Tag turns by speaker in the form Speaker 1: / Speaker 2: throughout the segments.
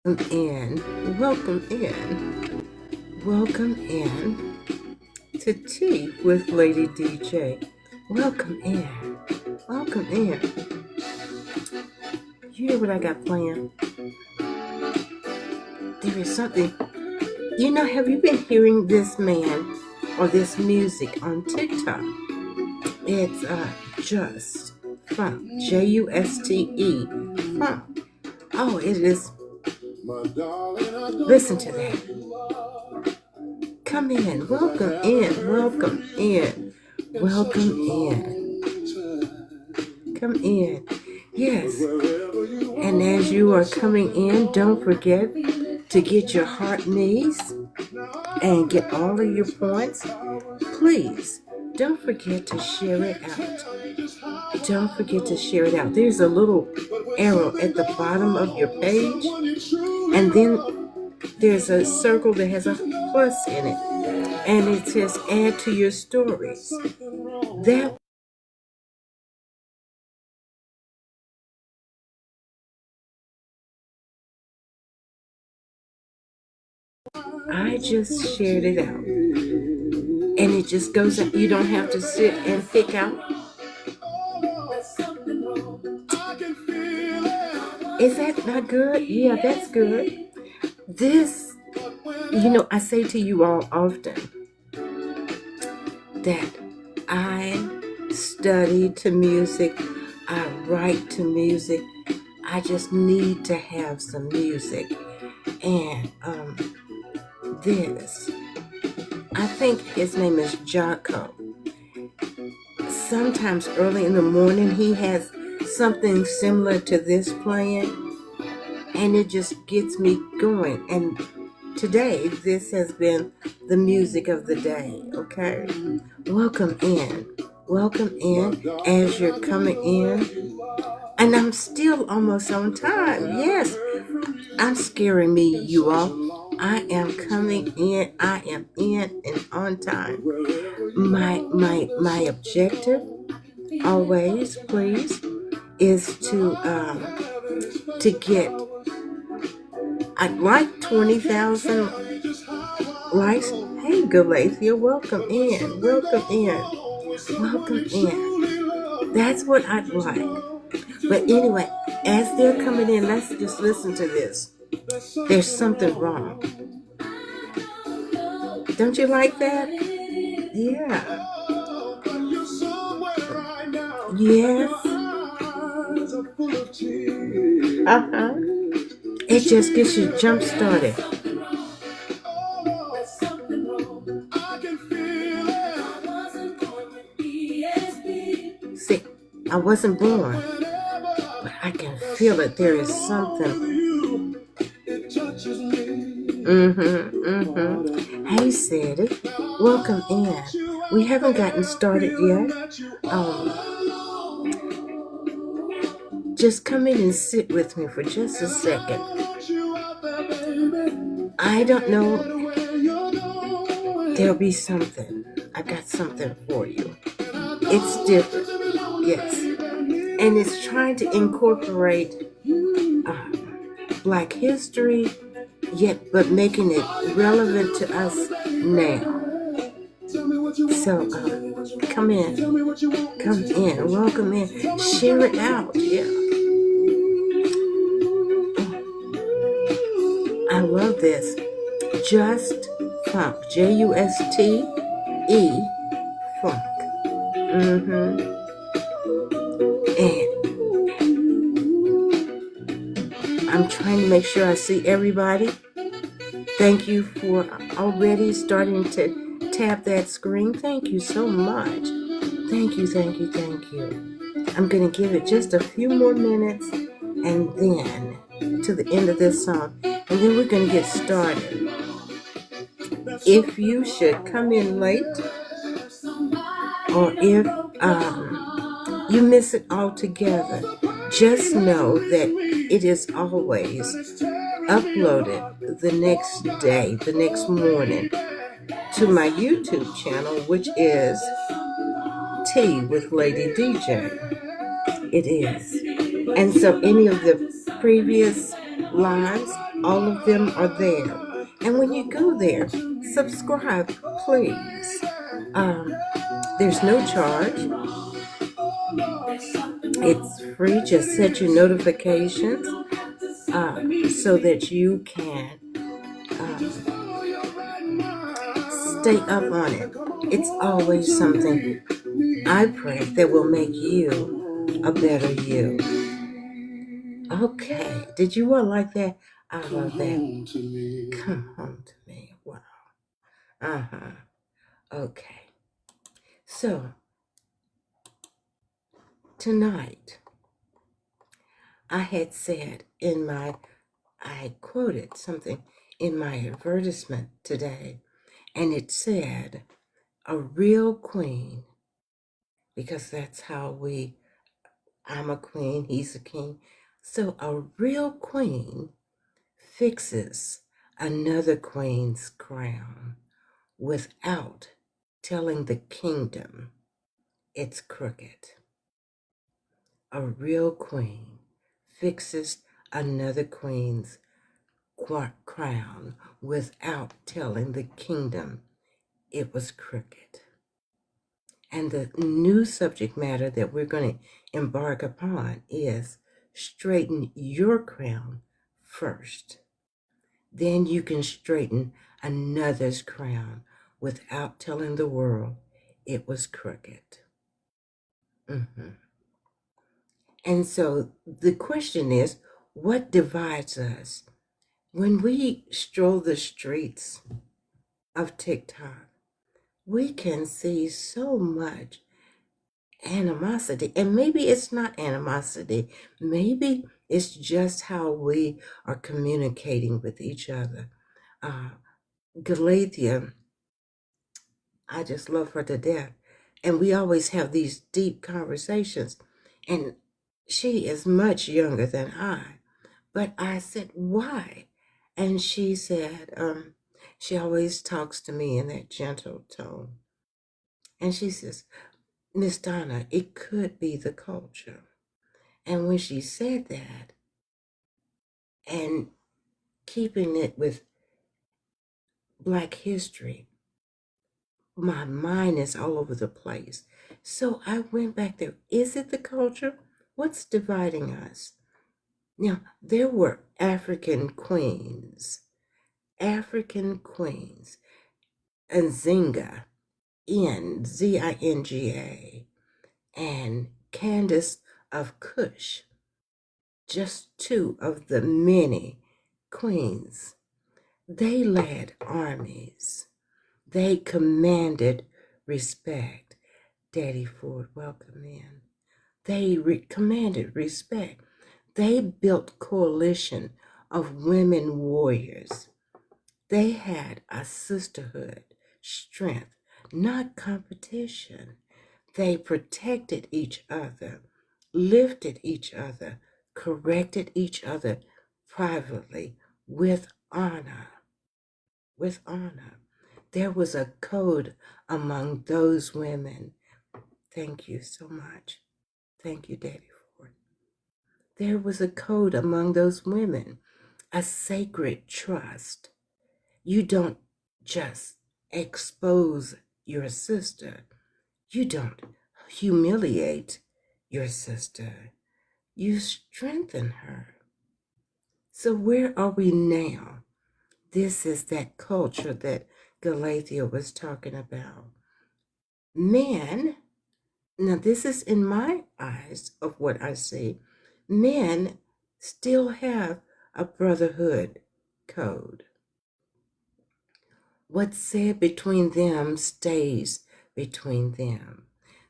Speaker 1: Welcome in to Tea with Lady DJ. Welcome in. You hear what I got playing? There is something. Have you been hearing this man or this music on TikTok? It's Just Funk, Juste, Funk. Oh, it is. Listen to that. Come in, welcome in. Come in. Yes. And as you are coming in, don't forget to get your heart knees and get all of your points. Please, don't forget to share it out. There's a little arrow at the bottom of your page, and then there's a circle that has a plus in it, and it says add to your stories. That I just shared it out, and it just goes up. You don't have to sit and pick out. Is that not good? Yeah, that's good. This, I say to you all often that I study to music, I write to music, I just need to have some music. And this, I think his name is Jocko. Sometimes early in the morning he has something similar to this playing, and it just gets me going. And today this has been the music of the day. Okay, welcome in as you're coming in. And I'm still almost on time. Yes, I'm scaring me, you all. I am coming in. I am in and on time. My objective always, please, is to get, I'd like 20,000 likes. Hey, Galathea, welcome in. That's what I'd like. But anyway, as they're coming in, let's just listen to this. There's something wrong. Don't you like that? Yeah. Yes. It just gets you jump started. See, I wasn't born, but I can feel it. There is something. Hey, Sadie, welcome in. We haven't gotten started yet. Just come in and sit with me for just a second. I don't know. There'll be something. I got something for you. It's different, yes. And it's trying to incorporate Black history, but making it relevant to us now. So come in, welcome in, share it out. Yeah, I love this. Just Funk, Juste, Funk. And I'm trying to make sure I see everybody. Thank you for already starting to tap that screen. Thank you so much. Thank you. I'm going to give it just a few more minutes and then to the end of this song. And then we're going to get started. If you should come in late, or if you miss it altogether, just know that it is always uploaded the next day, the next morning, to my YouTube channel, which is Tea with Lady DJ. It is. And so any of the previous lives All of them are there. And when you go there, subscribe, please. There's no charge. It's free. Just set your notifications so that you can stay up on it. It's always something, I pray, that will make you a better you. Okay. Did you all like that? I love that. Come home to me. Wow. Uh-huh. Okay. So, tonight, I had said I quoted something in my advertisement today, and it said, a real queen, because that's how I'm a queen, he's a king. So a real queen fixes another queen's crown without telling the kingdom it's crooked. A real queen fixes another queen's crown without telling the kingdom it was crooked. And the new subject matter that we're going to embark upon is straighten your crown first. Then you can straighten another's crown without telling the world it was crooked. Mm-hmm. And so the question is, what divides us? When we stroll the streets of TikTok, we can see so much animosity. And maybe it's not animosity. Maybe it's just how we are communicating with each other. Galathea, I just love her to death. And we always have these deep conversations. And she is much younger than I. But I said, why? And she said, she always talks to me in that gentle tone. And she says, Miss Donna, it could be the culture. And when she said that, and keeping it with Black history, my mind is all over the place. So I went back there. Is it the culture? What's dividing us? Now, there were African queens, Nzinga, Nzinga, and Candace of Kush, just two of the many queens. They led armies. They commanded respect. Daddy Ford, welcome in. They commanded respect. They built coalition of women warriors. They had a sisterhood, strength, not competition. They protected each other, lifted each other, corrected each other privately with honor. With honor. There was a code among those women. Thank you so much. Thank you, Daddy Ford. There was a code among those women, a sacred trust. You don't just expose your sister. You don't humiliate your sister. You strengthen her. So where are we now? This is that culture that Galathea was talking about. Men, now this is in my eyes of what I see, men still have a brotherhood code. What's said between them stays between them.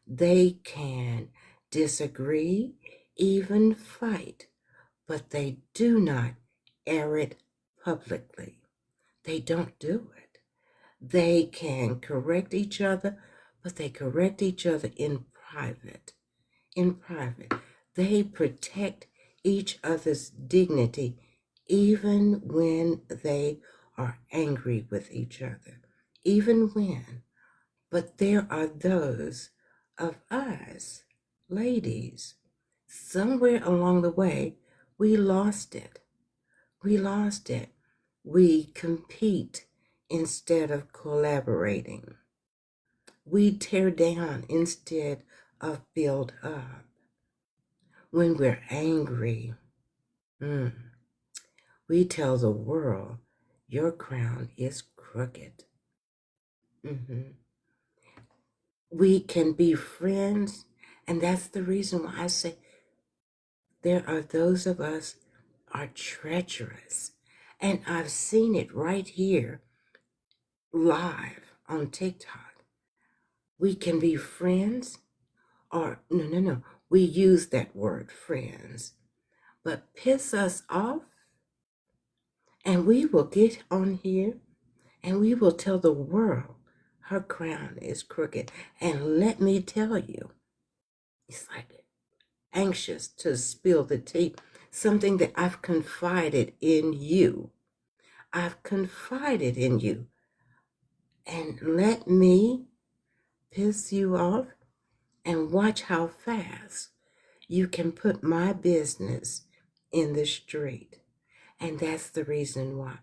Speaker 1: They can disagree, even fight, but they do not air it publicly. They don't do it. They can correct each other, but they correct each other in private. In private. They protect each other's dignity even when they are angry with each other. Even when. But there are those of us, ladies, somewhere along the way, we lost it. We lost it. We compete instead of collaborating. We tear down instead of build up. When we're angry, we tell the world, your crown is crooked. We can be friends, and that's the reason why I say there are those of us are treacherous. And I've seen it right here live on TikTok. We can be friends, or no. We use that word friends, but piss us off, and we will get on here and we will tell the world her crown is crooked. And let me tell you, it's like anxious to spill the tea, something that I've confided in you. I've confided in you. And let me piss you off and watch how fast you can put my business in the street. And that's the reason why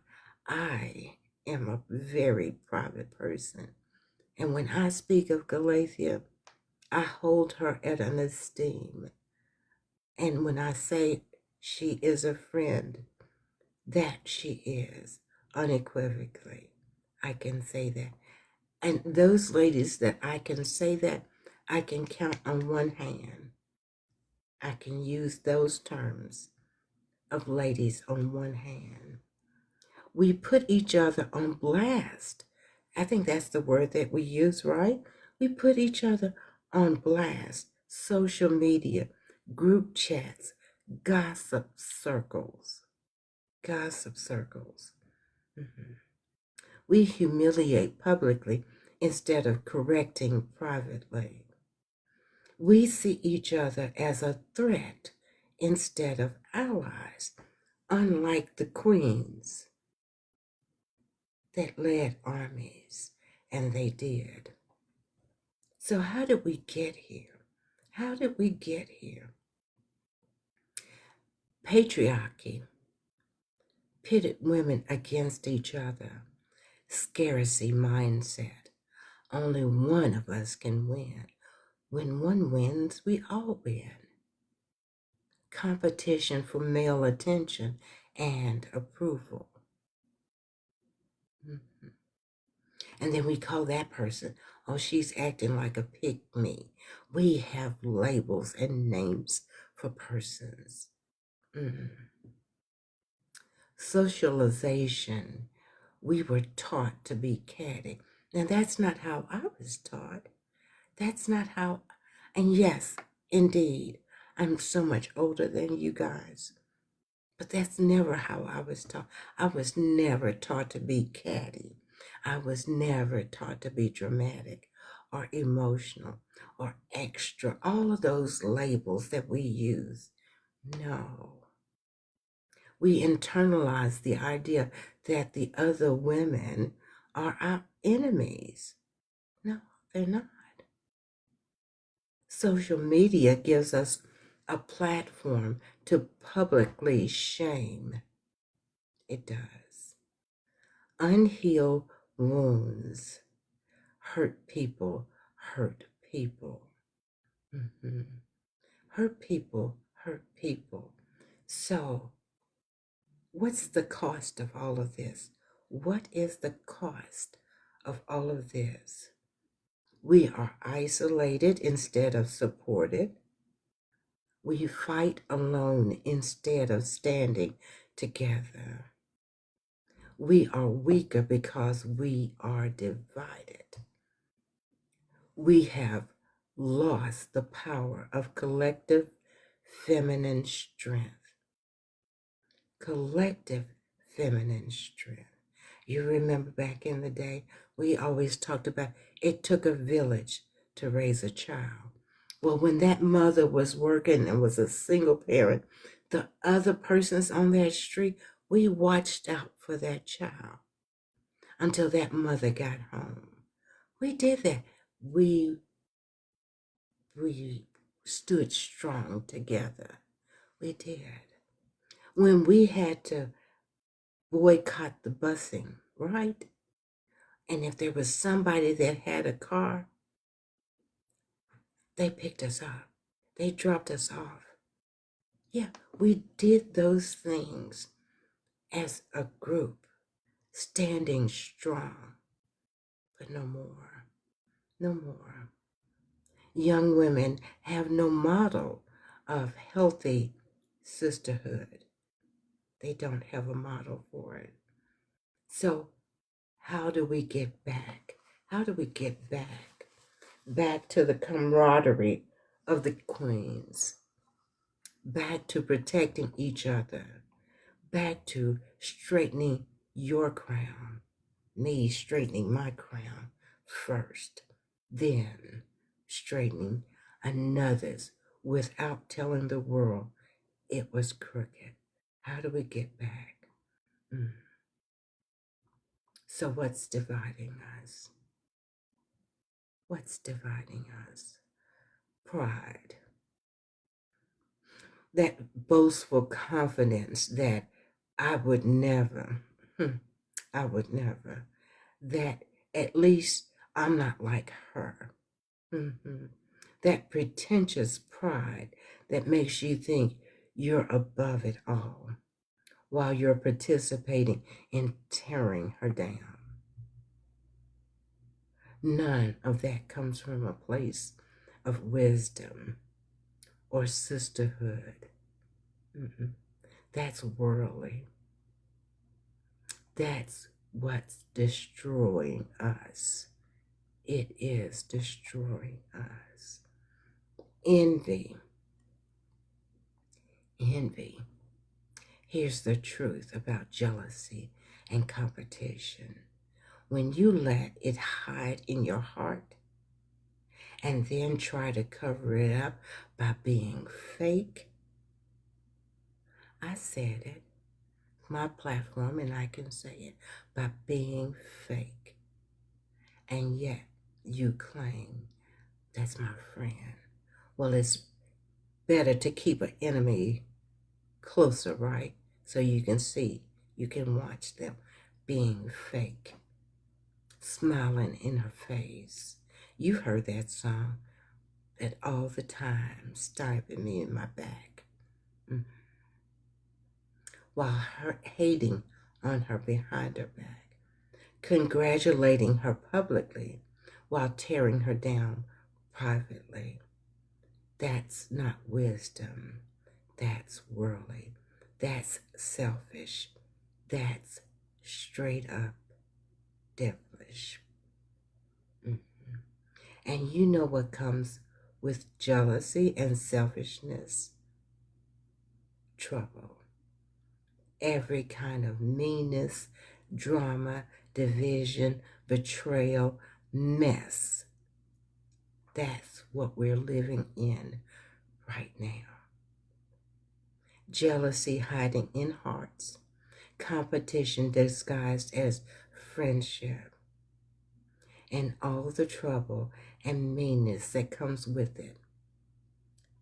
Speaker 1: I am a very private person. And when I speak of Galathea, I hold her at an esteem. And when I say she is a friend, that she is unequivocally. I can say that. And those ladies that I can say that, I can count on one hand. I can use those terms of ladies on one hand. We put each other on blast. I think that's the word that we use, right? We put each other on blast. Social media, group chats, gossip circles. Gossip circles. We humiliate publicly instead of correcting privately. We see each other as a threat instead of allies, unlike the queens that led armies, and they did. So how did we get here? How did we get here? Patriarchy pitted women against each other. Scarcity mindset. Only one of us can win. When one wins, we all win. Competition for male attention and approval. And then we call that person, oh, she's acting like a pick-me. We have labels and names for persons. Socialization. We were taught to be catty. Now, that's not how I was taught. That's not how, and yes, indeed, I'm so much older than you guys. But that's never how I was taught. I was never taught to be catty. I was never taught to be dramatic or emotional or extra. All of those labels that we use. No. We internalize the idea that the other women are our enemies. No, they're not. Social media gives us a platform to publicly shame. It does. Unhealed wounds hurt people, hurt people. Hurt people, hurt people. So, what's the cost of all of this? What is the cost of all of this? We are isolated instead of supported. We fight alone instead of standing together. We are weaker because we are divided. We have lost the power of collective feminine strength. Collective feminine strength. You remember back in the day, we always talked about it took a village to raise a child. Well, when that mother was working and was a single parent, the other persons on that street, we watched out for that child until that mother got home. We did that. We stood strong together. We did. When we had to boycott the busing, right? And if there was somebody that had a car, they picked us up. They dropped us off. Yeah, we did those things as a group, standing strong, but no more, no more. Young women have no model of healthy sisterhood. They don't have a model for it. So how do we get back? How do we get back? Back to the camaraderie of the queens, back to protecting each other, back to straightening your crown, me straightening my crown first, then straightening another's without telling the world it was crooked. How do we get back? So what's dividing us? What's dividing us? Pride. That boastful confidence that I would never, I would never, that at least I'm not like her. That pretentious pride that makes you think you're above it all while you're participating in tearing her down. None of that comes from a place of wisdom or sisterhood. That's worldly. That's what's destroying us. It is destroying us. Envy. Envy. Here's the truth about jealousy and competition. When you let it hide in your heart and then try to cover it up by being fake, I said it, my platform, and I can say it, by being fake. And yet you claim that's my friend. Well, it's better to keep an enemy closer, right? So you can see, you can watch them being fake, smiling in her face. You've heard that song, that all the time, stabbing me in my back. While her hating on her behind her back, congratulating her publicly while tearing her down privately. That's not wisdom. That's worldly. That's selfish. That's straight up devilish. And you know what comes with jealousy and selfishness? Trouble. Every kind of meanness, drama, division, betrayal, mess. That's what we're living in right now. Jealousy hiding in hearts, competition disguised as friendship, and all the trouble and meanness that comes with it.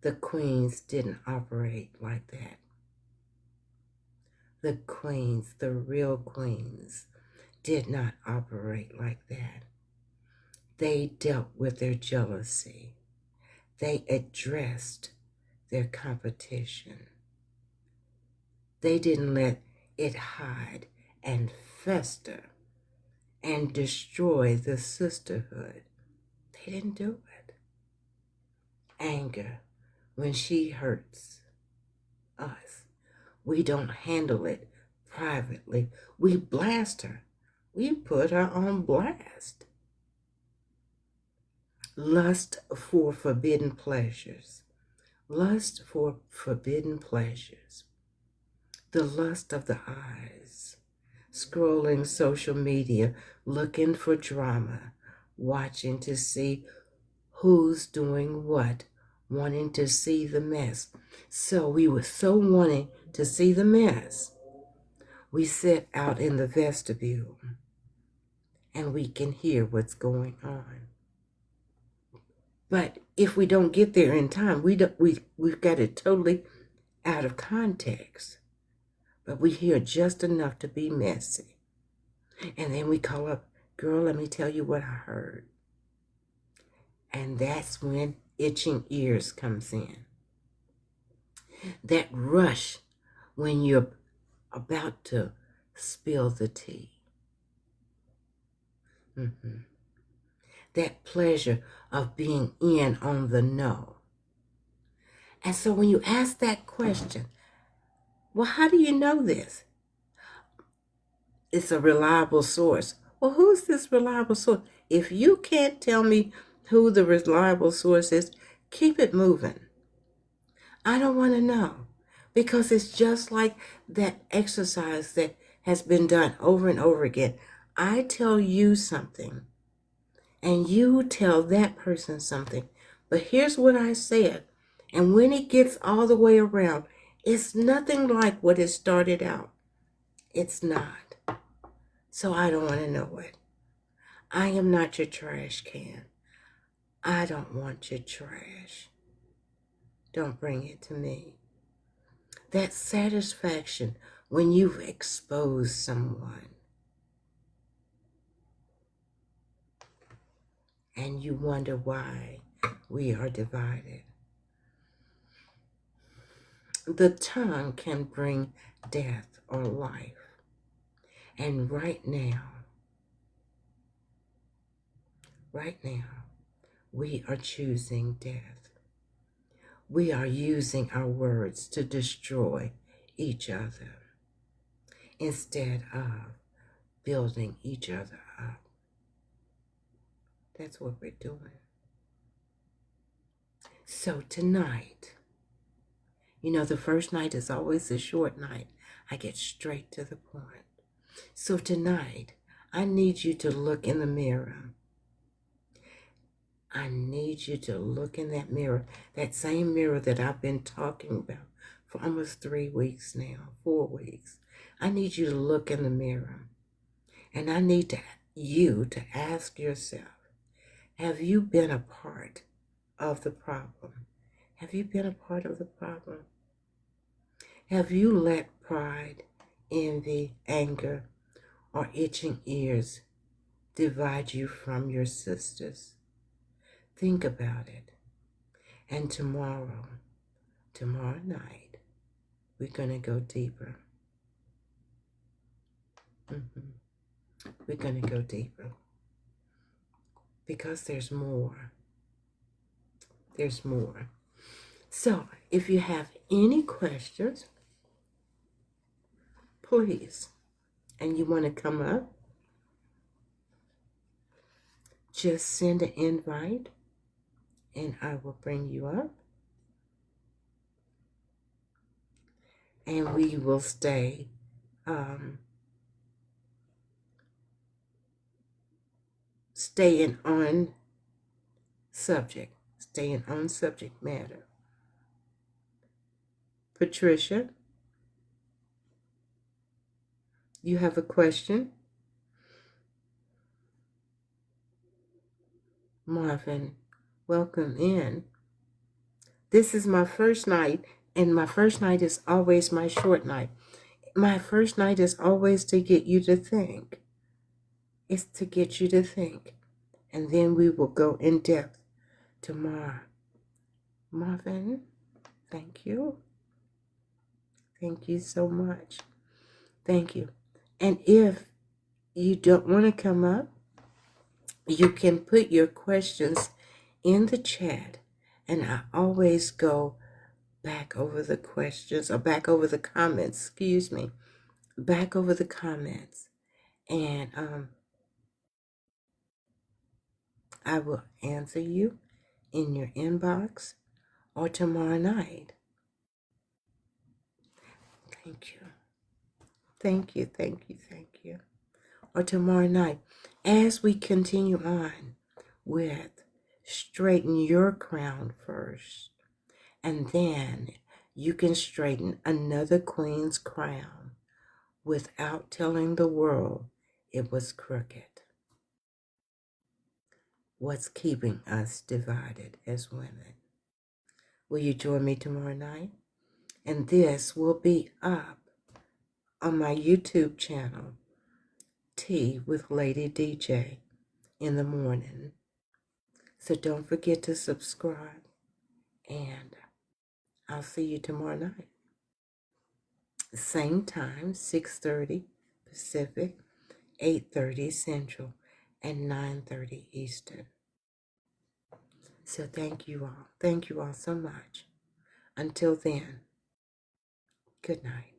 Speaker 1: The queens didn't operate like that. The queens, the real queens, did not operate like that. They dealt with their jealousy. They addressed their competition. They didn't let it hide and fester and destroy the sisterhood. They didn't do it. Anger, when she hurts us, we don't handle it privately. We blast her. We put her on blast. Lust for forbidden pleasures. Lust for forbidden pleasures. The lust of the eyes. Scrolling social media, looking for drama, watching to see who's doing what, wanting to see the mess. So we were so wanting to see the mess. We sit out in the vestibule and we can hear what's going on. But if we don't get there in time, we've got it totally out of context. but we hear just enough to be messy. And then we call up, girl, let me tell you what I heard. And that's when itching ears comes in. That rush when you're about to spill the tea. That pleasure of being in on the know. And so when you ask that question, well, how do you know this? It's a reliable source. Well, who's this reliable source? If you can't tell me who the reliable source is, keep it moving. I don't want to know, because it's just like that exercise that has been done over and over again. I tell you something, and you tell that person something, but here's what I said. And when it gets all the way around, it's nothing like what it started out. It's not. So I don't want to know it. I am not your trash can. I don't want your trash. Don't bring it to me. That satisfaction when you've exposed someone and you wonder why we are divided. The tongue can bring death or life. And right now, we are choosing death. We are using our words to destroy each other instead of building each other up. That's what we're doing. So tonight, the first night is always a short night. I get straight to the point. So tonight, I need you to look in the mirror. I need you to look in that mirror, that same mirror that I've been talking about for almost 3 weeks now, 4 weeks. I need you to look in the mirror, and I need you to ask yourself, have you been a part of the problem? Have you been a part of the problem? Have you let pride, envy, anger, or itching ears divide you from your sisters? Think about it. And tomorrow night, we're going to go deeper. We're going to go deeper. Because there's more. There's more. So, if you have any questions, please, and you want to come up, just send an invite and I will bring you up. And we will stay staying on subject matter. Patricia, you have a question? Marvin, welcome in. This is my first night, and my first night is always my short night. My first night is always to get you to think. It's to get you to think. And then we will go in depth tomorrow. Marvin, thank you. Thank you so much. Thank you. And if you don't want to come up, you can put your questions in the chat, and I always go back over the questions, or back over the comments, back over the comments, and I will answer you in your inbox or tomorrow night. Thank you. Thank you, thank you, thank you. Or tomorrow night, as we continue on with straighten your crown first, and then you can straighten another queen's crown without telling the world it was crooked. What's keeping us divided as women? Will you join me tomorrow night? And this will be up on my YouTube channel, Tea with Lady DJ in the morning. So don't forget to subscribe, and I'll see you tomorrow night. Same time, 6:30 Pacific, 8:30 Central, and 9:30 Eastern. So thank you all. Thank you all so much. Until then, good night.